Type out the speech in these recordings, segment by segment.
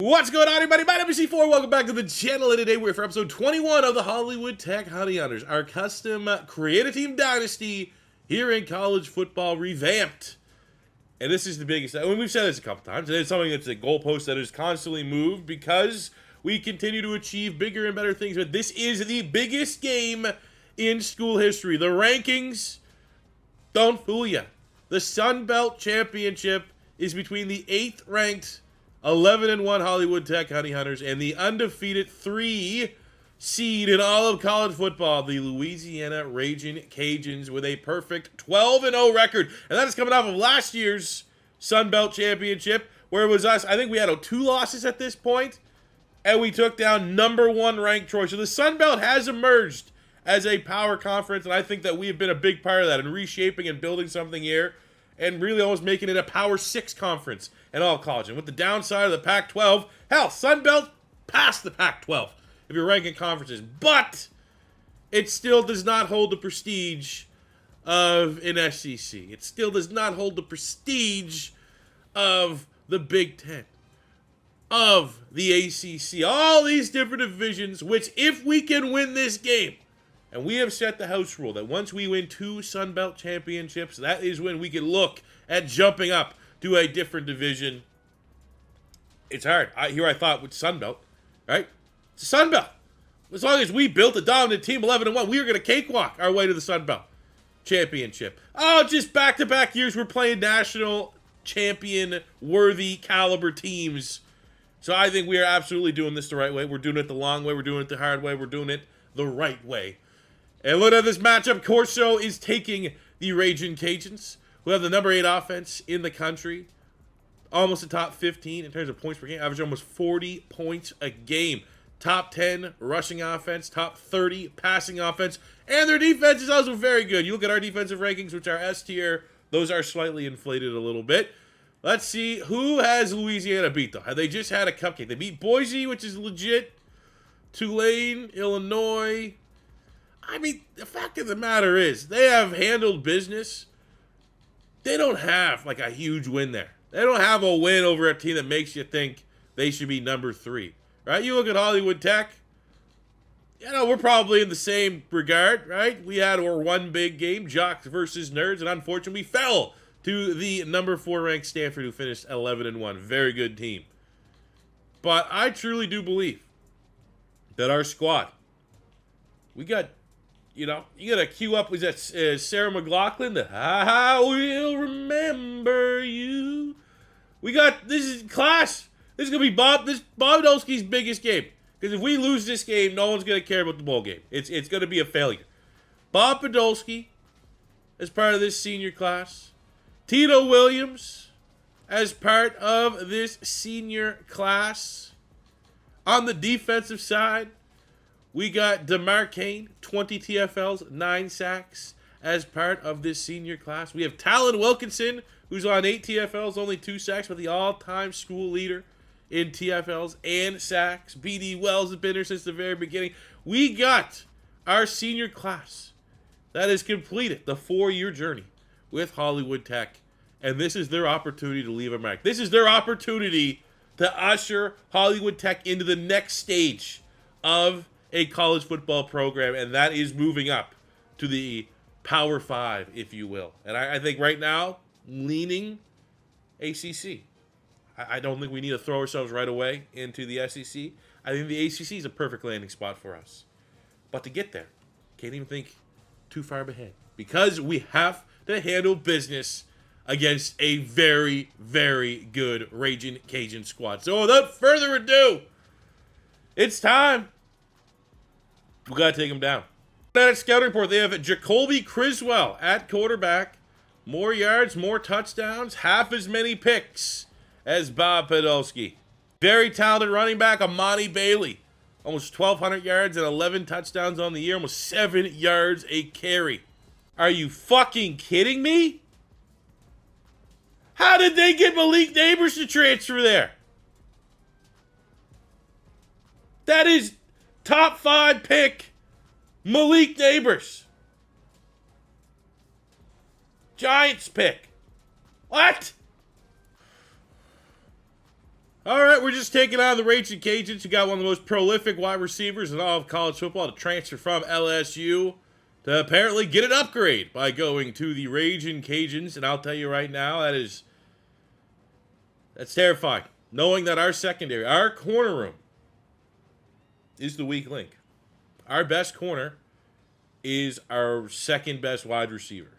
What's going on, everybody? My name is C4. Welcome back to the channel, and today we're for episode 21 of the Hollywood Tech Honey Hunters, our custom creative team dynasty here in college football revamped. And this is the biggest. I mean, we've said this a couple times, and it's something that's a goalpost that is constantly moved because we continue to achieve bigger and better things. But this is the biggest game in school history. The rankings don't fool you. The Sun Belt Championship is between the 8th ranked 11-1 Hollywood Tech Honey Hunters and the undefeated 3 seed in all of college football, the Louisiana Raging Cajuns, with a perfect 12-0 record. And that is coming off of last year's Sun Belt Championship, where it was us. I think we had 2 losses at this point, and we took down #1 ranked Troy. So the Sun Belt has emerged as a power conference, and I think that we have been a big part of that in reshaping and building something here, and really almost making it a Power 6 conference in all college. And with the downside of the Pac-12, hell, Sun Belt passed the Pac-12 if you're ranking conferences. But it still does not hold the prestige of an SEC. It still does not hold the prestige of the Big Ten, of the ACC. All these different divisions, which if we can win this game, and we have set the house rule that once we win 2 Sun Belt championships, that is when we can look at jumping up to a different division. It's hard. I thought with Sun Belt, right? It's a Sun Belt. As long as we built a dominant team, 11-1, we were going to cakewalk our way to the Sun Belt championship. Oh, just back-to-back years we're playing national champion-worthy caliber teams. So I think we are absolutely doing this the right way. We're doing it the long way. We're doing it the hard way. We're doing it the right way. And look at this matchup. Corso is taking the Raging Cajuns, who have the number 8 offense in the country. Almost the top 15 in terms of points per game. Average almost 40 points a game. Top 10 rushing offense. Top 30 passing offense. And their defense is also very good. You look at our defensive rankings, which are S tier. Those are slightly inflated a little bit. Let's see who has Louisiana beat, though. Have they just had a cupcake? They beat Boise, which is legit. Tulane, Illinois. I mean, the fact of the matter is, they have handled business. They don't have, like, a huge win there. They don't have a win over a team that makes you think they should be number 3, right? You look at Hollywood Tech, you know, we're probably in the same regard, right? We had our one big game, Jocks versus Nerds, and unfortunately we fell to the number 4 ranked Stanford, who finished 11-1. Very good team. But I truly do believe that our squad, we got, you know, you got to queue up, was that Sarah McLachlan? The I will remember you. We got, this is class. This is going to be Bob Podolski's biggest game. Because if we lose this game, no one's going to care about the bowl game. It's going to be a failure. Bob Podolski as part of this senior class. Tito Williams as part of this senior class. On the defensive side, we got DeMar Kane, 20 TFLs, 9 sacks as part of this senior class. We have Talon Wilkinson, who's on 8 TFLs, only 2 sacks, but the all-time school leader in TFLs and sacks. BD Wells has been here since the very beginning. We got our senior class that has completed the 4-year journey with Hollywood Tech, and this is their opportunity to leave a mark. This is their opportunity to usher Hollywood Tech into the next stage of a college football program, and that is moving up to the Power 5, if you will. And I think right now, leaning ACC. I don't think we need to throw ourselves right away into the SEC. I think the ACC is a perfect landing spot for us. But to get there, can't even think too far ahead, because we have to handle business against a very, very good Raging Cajun squad. So without further ado, it's time. We got to take them down. At scouting report, they have Jacoby Criswell at quarterback. More yards, more touchdowns, half as many picks as Bob Podolski. Very talented running back, Amani Bailey. Almost 1,200 yards and 11 touchdowns on the year. Almost 7 yards a carry. Are you fucking kidding me? How did they get Malik Neighbors to transfer there? That is top 5 pick Malik Neighbors. Giants pick. What? All right, we're just taking on the Raging Cajuns, who got one of the most prolific wide receivers in all of college football to transfer from LSU to apparently get an upgrade by going to the Raging Cajuns. And I'll tell you right now, that's terrifying. Knowing that our secondary, our corner room, is the weak link. Our best corner is our second best wide receiver.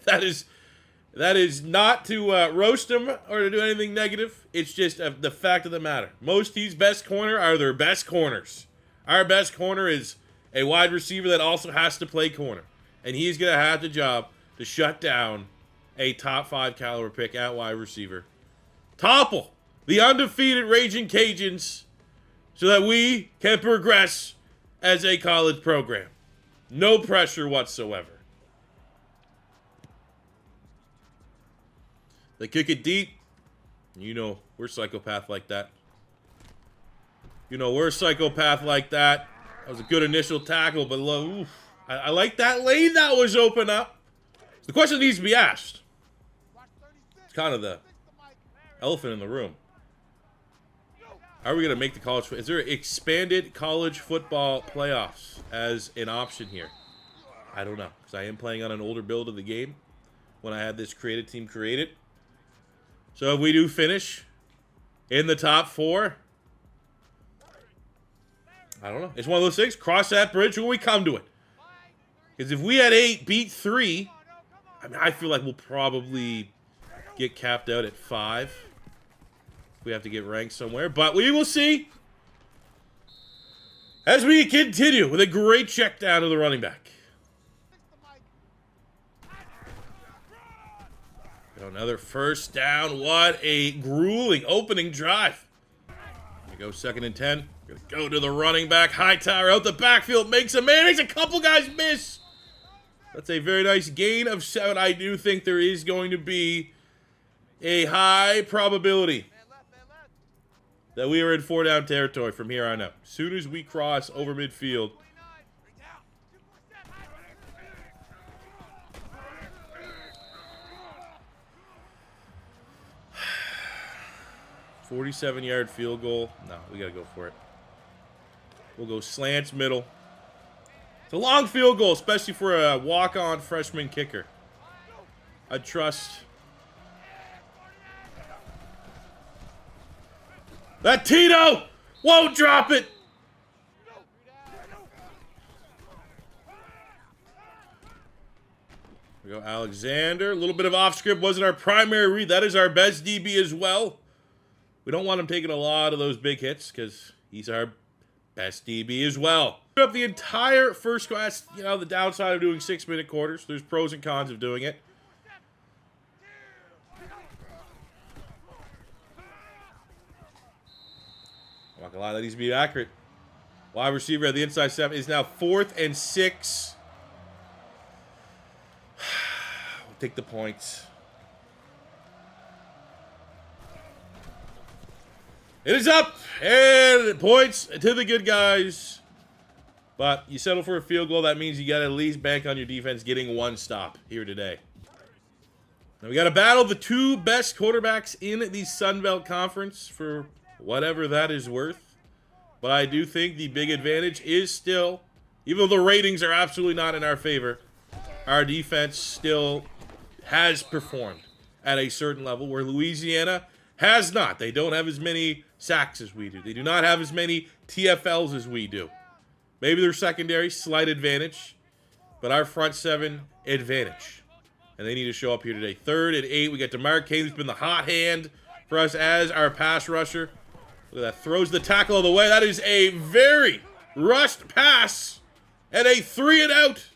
That is not to roast them or to do anything negative. It's just the fact of the matter. Most teams' best corner are their best corners. Our best corner is a wide receiver that also has to play corner. And he's going to have the job to shut down a top 5 caliber pick at wide receiver. Topple the undefeated Raging Cajuns so that we can progress as a college program. No pressure whatsoever. They kick it deep. You know, we're psychopath like that. You know, we're a psychopath like that. That was a good initial tackle, but oof, I like that lane that was open up. The question needs to be asked. It's kind of the elephant in the room. How are we going to make the college? Is there expanded college football playoffs as an option here? I don't know, because I am playing on an older build of the game when I had this created team created. So if we do finish in the top 4, I don't know. It's one of those things. Cross that bridge when we come to it. Because if we had 8 beat 3, I mean, I feel like we'll probably get capped out at 5. We have to get ranked somewhere, but we will see as we continue with a great check down to the running back. Another first down. What a grueling opening drive. We go 2nd and 10. We're going to go to the running back. Hightower out the backfield. Makes a man. Makes a couple guys miss. That's a very nice gain of 7. I do think there is going to be a high probability that we are in 4-down territory from here on out. As soon as we cross over midfield. $47-yard field goal. No, we got to go for it. We'll go slants middle. It's a long field goal, especially for a walk-on freshman kicker. I trust that Tito won't drop it. We go Alexander. A little bit of off script. Wasn't our primary read. That is our best DB as well. We don't want him taking a lot of those big hits because he's our best DB as well. Up the entire first class. You know, the downside of doing 6-minute quarters. There's pros and cons of doing it. I'm not gonna lie, that needs to be accurate. Wide receiver at the inside 7 is now 4th and 6. We'll take the points. It is up, and points to the good guys. But you settle for a field goal. That means you got to at least bank on your defense getting 1 stop here today. Now we got to battle the 2 best quarterbacks in the Sun Belt Conference for whatever that is worth. But I do think the big advantage is still, even though the ratings are absolutely not in our favor, our defense still has performed at a certain level where Louisiana has not. They don't have as many sacks as we do. They do not have as many TFLs as we do. Maybe their secondary, slight advantage, but our front 7, advantage. And they need to show up here today. 3rd and 8. We got DeMar Kane, who's been the hot hand for us as our pass rusher. Look at that. Throws the tackle of the way. That is a very rushed pass and a 3 and out.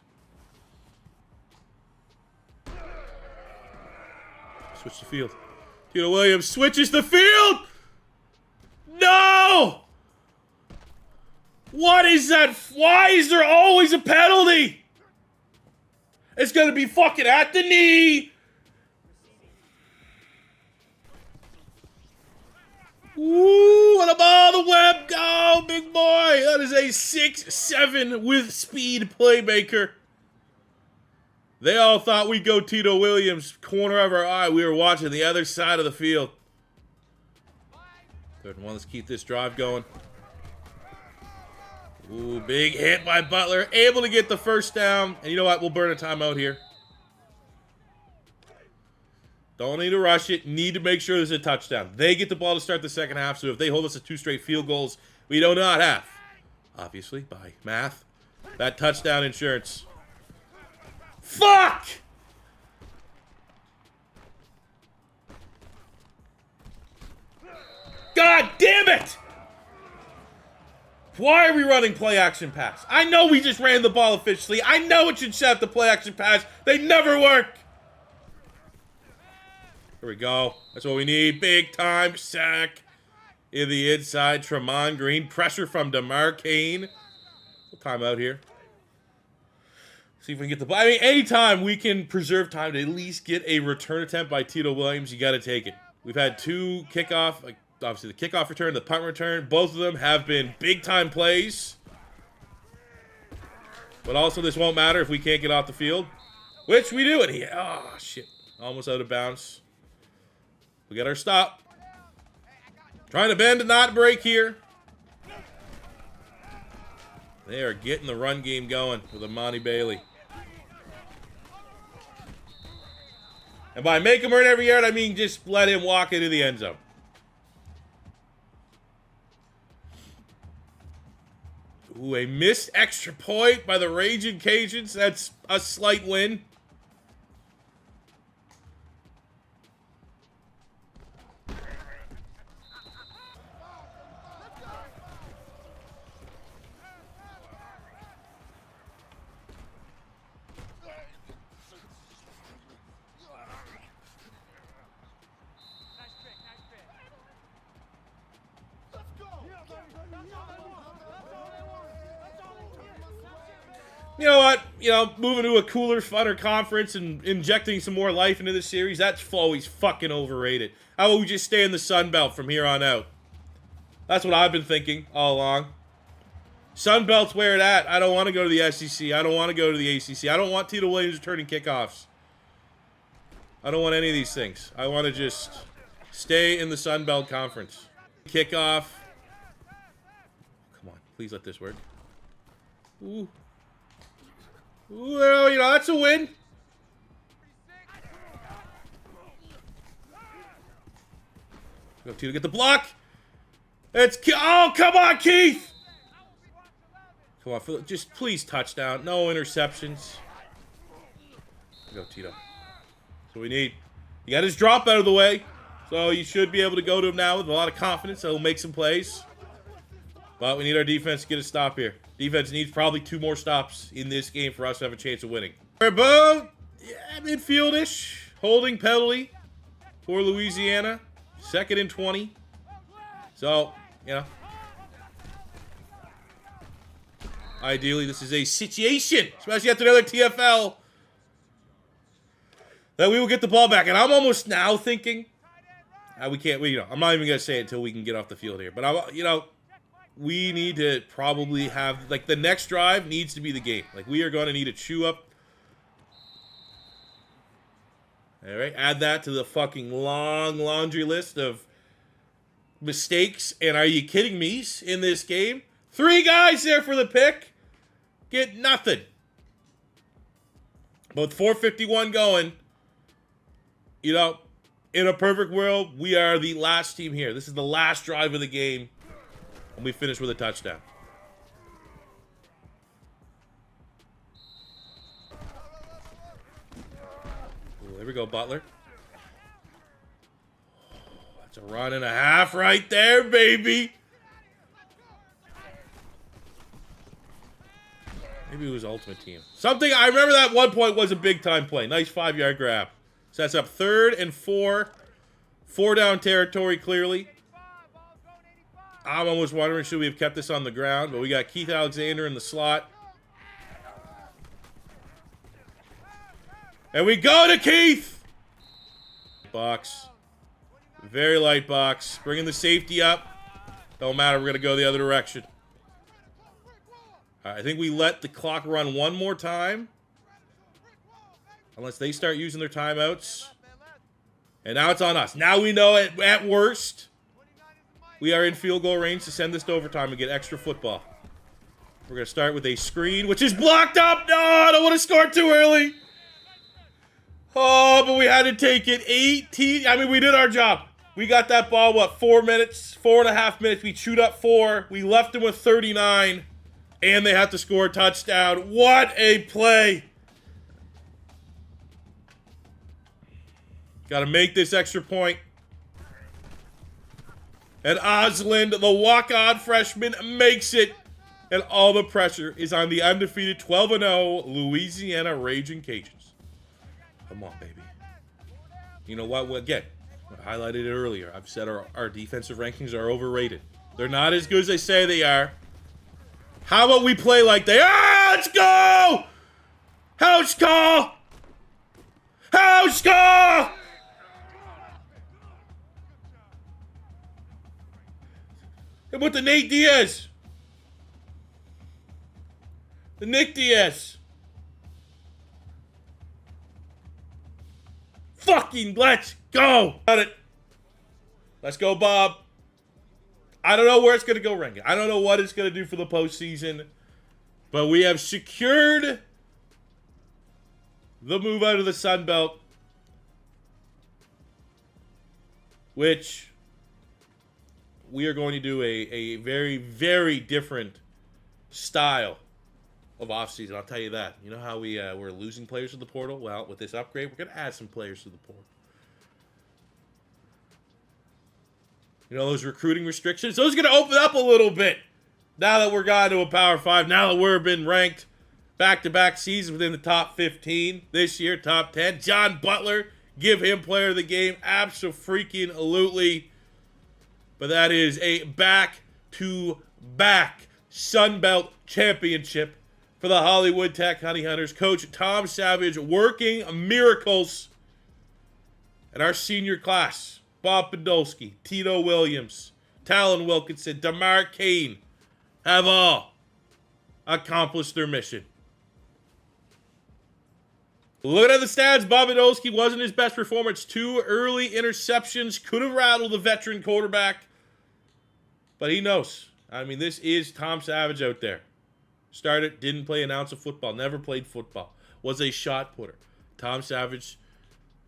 Switch the field. Tito Williams switches the field. No! What is that? Why is there always a penalty? It's going to be fucking at the knee. Ooh, and above the web. Go, big boy. That is a 6'7" with speed playmaker. They all thought we'd go Tito Williams, corner of our eye. We were watching the other side of the field. 3rd and 1. Let's keep this drive going. Ooh, big hit by Butler. Able to get the first down. And you know what? We'll burn a timeout here. Don't need to rush it. Need to make sure there's a touchdown. They get the ball to start the second half, so if they hold us to 2 straight field goals, we do not have, obviously, by math, that touchdown insurance. Fuck! God damn it! Why are we running play action pass? I know we just ran the ball efficiently. I know it should set the play action pass. They never work. Here we go. That's what we need. Big time sack in the inside. Tremont Green. Pressure from DeMar Kane. Time out here. See if we can get the ball. I mean, anytime we can preserve time to at least get a return attempt by Tito Williams, you got to take it. We've had 2 kickoff, obviously the kickoff return, the punt return. Both of them have been big time plays. But also this won't matter if we can't get off the field. Which we do it here. Oh, shit. Almost out of bounds. We got our stop. Trying to bend and not break here. They are getting the run game going with Amani Bailey. And by make him earn every yard, I mean just let him walk into the end zone. Ooh, a missed extra point by the Raging Cajuns. That's a slight win. You know what? You know, moving to a cooler, funner conference and injecting some more life into the series, that's always fucking overrated. How about we just stay in the Sun Belt from here on out? That's what I've been thinking all along. Sun Belt's where it at. I don't want to go to the SEC. I don't want to go to the ACC. I don't want Tito Williams returning kickoffs. I don't want any of these things. I want to just stay in the Sun Belt Conference. Kickoff. Come on, please let this work. Ooh. Well, you know, that's a win. Go to get the block. It's oh, come on, Keith. Come on, just please touchdown. No interceptions. Go, Tito. That's what we need. He got his drop out of the way, so you should be able to go to him now with a lot of confidence. He'll make some plays. But we need our defense to get a stop here. Defense needs probably 2 more stops in this game for us to have a chance of winning. We're about midfield-ish. Holding penalty for Louisiana. 2nd and 20. So, you know. Ideally, this is a situation, especially after another TFL, that we will get the ball back. And I'm almost now thinking, I'm not even going to say it until we can get off the field here. But, we need to probably have, the next drive needs to be the game. We are going to need to chew up. All right, add that to the fucking long laundry list of mistakes. And are you kidding me in this game? 3 guys there for the pick. Get nothing. But 4:51 going. In a perfect world, we are the last team here. This is the last drive of the game. And we finish with a touchdown. Ooh, there we go, Butler. That's a run and a half right there, baby. Maybe it was Ultimate Team. Something, I remember that one point was a big-time play. Nice 5-yard grab. So that's up 3rd and 4. 4 down territory, clearly. I'm almost wondering, should we have kept this on the ground? But we got Keith Alexander in the slot. And we go to Keith! Box. Very light box. Bringing the safety up. Don't matter, we're going to go the other direction. I think we let the clock run one more time. Unless they start using their timeouts. And now it's on us. Now we know at worst, We are in field goal range to send this to overtime and get extra football. We're going to start with a screen, which is blocked up. No, I don't want to score too early. Oh, but we had to take it. 18. I mean, we did our job. We got that ball, what, 4 minutes? 4.5 minutes. We chewed up 4. We left them with 39. And they have to score a touchdown. What a play. Got to make this extra point. And Osland, the walk-on freshman, makes it. And all the pressure is on the undefeated 12-0 Louisiana Raging Cajuns. Come on, baby. You know what? Well, again, I highlighted it earlier. I've said our defensive rankings are overrated. They're not as good as they say they are. How about we play like they are? Let's go! House call! House call! And with the Nate Diaz. The Nick Diaz. Fucking let's go. Got it. Let's go, Bob. I don't know where it's going to go ranking. I don't know what it's going to do for the postseason. But we have secured the move out of the Sun Belt. Which we are going to do a very, very different style of offseason. I'll tell you that. You know how we're losing players to the portal? Well, with this upgrade, we're going to add some players to the portal. You know, those recruiting restrictions, those are going to open up a little bit. Now that we're gone to a Power 5, now that we've been ranked back-to-back seasons within the top 15. This year, top 10. John Butler, give him player of the game. Abso-freaking-lutely. But that is a back-to-back Sun Belt championship for the Hollywood Tech Honey Hunters. Coach Tom Savage working miracles. And our senior class, Bob Podolsky, Tito Williams, Talon Wilkinson, DeMar Kane, have all accomplished their mission. Looking at the stats, Bob Podolsky wasn't his best performance. 2 early interceptions could have rattled the veteran quarterback. But he knows. I mean, this is Tom Savage out there. Started, didn't play an ounce of football, never played football. Was a shot putter. Tom Savage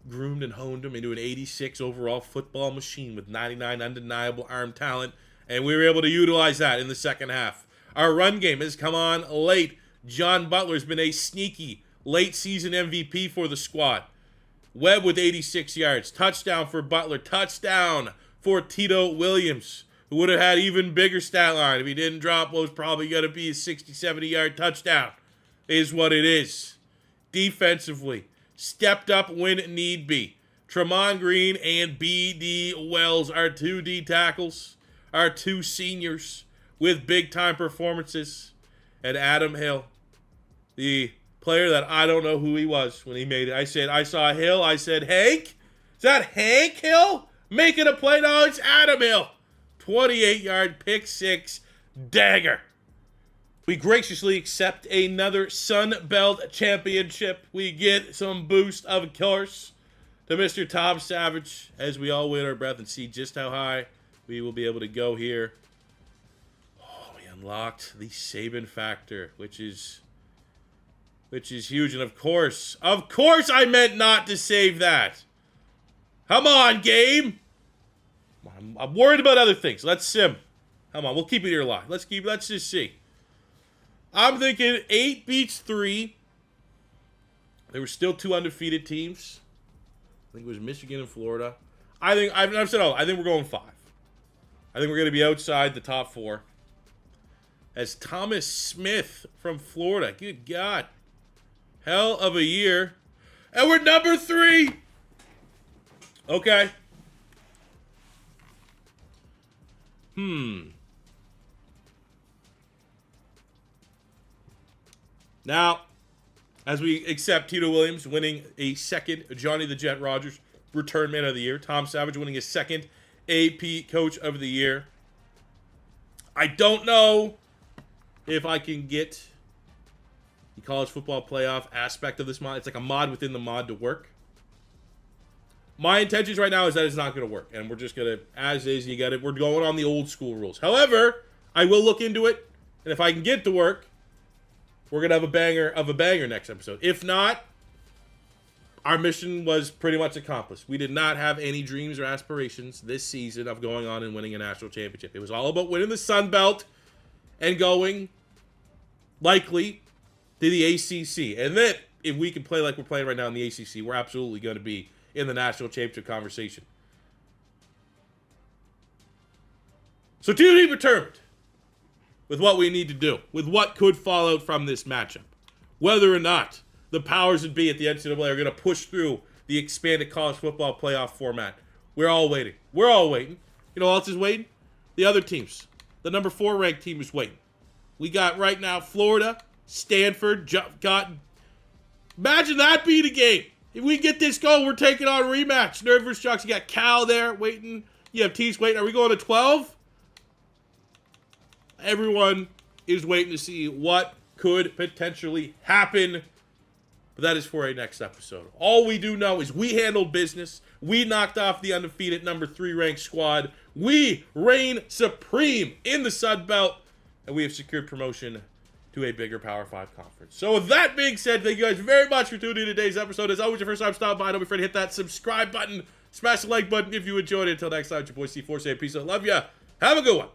groomed and honed him into an 86 overall football machine with 99 undeniable arm talent, and we were able to utilize that in the second half. Our run game has come on late. John Butler's been a sneaky late season MVP for the squad. Webb with 86 yards. Touchdown for Butler. Touchdown for Tito Williams, who would have had even bigger stat line if he didn't drop what was probably going to be a 60, 70-yard touchdown. Is what it is. Defensively, stepped up when need be. Tremont Green and B.D. Wells, our 2 D tackles, our 2 seniors with big-time performances. And Adam Hill, the player that I don't know who he was when he made it. I saw Hill. I said, Hank? Is that Hank Hill making a play? No, it's Adam Hill. 28-yard pick 6 dagger. We graciously accept another Sun Belt championship. We get some boost, of course, to Mr. Tom Savage as we all wait our breath and see just how high we will be able to go here. Oh, we unlocked the Saban factor, which is huge. And of course I meant not to save that. Come on, game. I'm worried about other things. Let's sim. Come on, we'll keep it here live. Let's just see. I'm thinking 8 beats 3. There were still 2 undefeated teams. I think it was Michigan and Florida. I've said all. I think we're going 5. I think we're going to be outside the top 4. As Thomas Smith from Florida. Good God. Hell of a year. And we're number 3. Okay. Now, as we accept Tito Williams winning a second Johnny the Jet Rogers Return Man of the Year, Tom Savage winning his second AP Coach of the Year. I don't know if I can get the college football playoff aspect of this mod. It's like a mod within the mod to work. My intentions right now is that it's not going to work, and we're just going to, as is, you got it. We're going on the old school rules. However, I will look into it, and if I can get it to work, we're going to have a banger next episode. If not, our mission was pretty much accomplished. We did not have any dreams or aspirations this season of going on and winning a national championship. It was all about winning the Sun Belt and going, likely, to the ACC. And then, if we can play like we're playing right now in the ACC, we're absolutely going to be in the national championship conversation. So to be determined with what we need to do, with what could fall out from this matchup, whether or not the powers that be at the NCAA are going to push through the expanded college football playoff format. We're all waiting. We're all waiting. You know who else is waiting? The other teams. The number 4 ranked team is waiting. We got right now Florida, Stanford, imagine that being a game. If we get this going, we're taking on a rematch. Nerd vs. Jocks. You got Cal there waiting. You have teams waiting. Are we going to 12? Everyone is waiting to see what could potentially happen. But that is for a next episode. All we do know is we handled business. We knocked off the undefeated number 3 ranked squad. We reign supreme in the Sun Belt. And we have secured promotion to a bigger Power 5 conference. So with that being said, thank you guys very much for tuning in to today's episode. As always, your first time stopping by, don't be afraid to hit that subscribe button. Smash the like button if you enjoyed it. Until next time, it's your boy C4 saying peace out. Love ya. Have a good one.